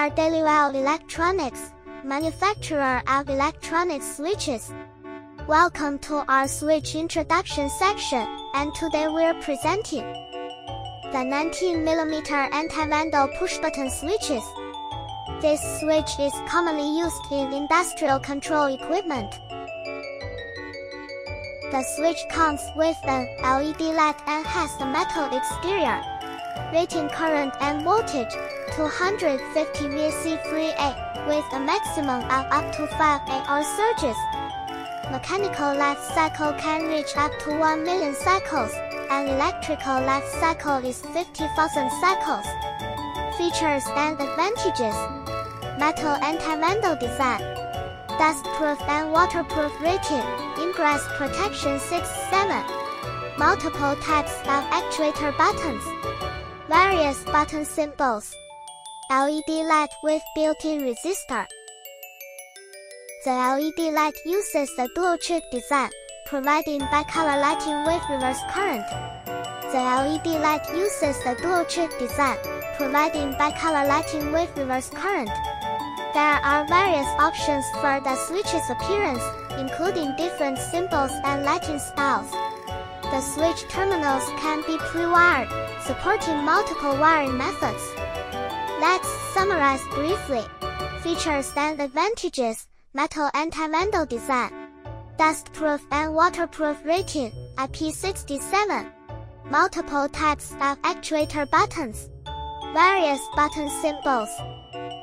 are Dailywell Electronics, manufacturer of electronic switches. Welcome to our switch introduction section, and today we're presenting the 19mm Anti-vandal Pushbutton switches. This switch is commonly used in industrial control equipment. The switch comes with an LED LED and has a metal exterior. Rating current and voltage 250 VC3A with a maximum of up to 5 AR surges. Mechanical life cycle can reach up to 1 million cycles, and electrical life cycle is 50,000 cycles. Features and advantages: metal anti-vandal design, dust-proof and waterproof rating, ingress protection 6-7, multiple types of actuator buttons, various button symbols, LED light with built-in resistor. The LED light uses a dual-chip design, providing bicolor lighting with reverse current. The LED light uses a dual-chip design, providing bicolor lighting with reverse current. There are various options for the switch's appearance, including different symbols and lighting styles. The switch terminals can be pre-wired, supporting multiple wiring methods. Let's summarize briefly. Features and advantages: metal anti-vandal design, dust-proof and waterproof rating, IP67, multiple types of actuator buttons, various button symbols,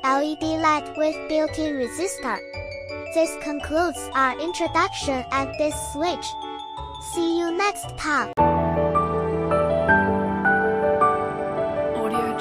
LED light with built-in resistor. This concludes our introduction at this switch. See you next time.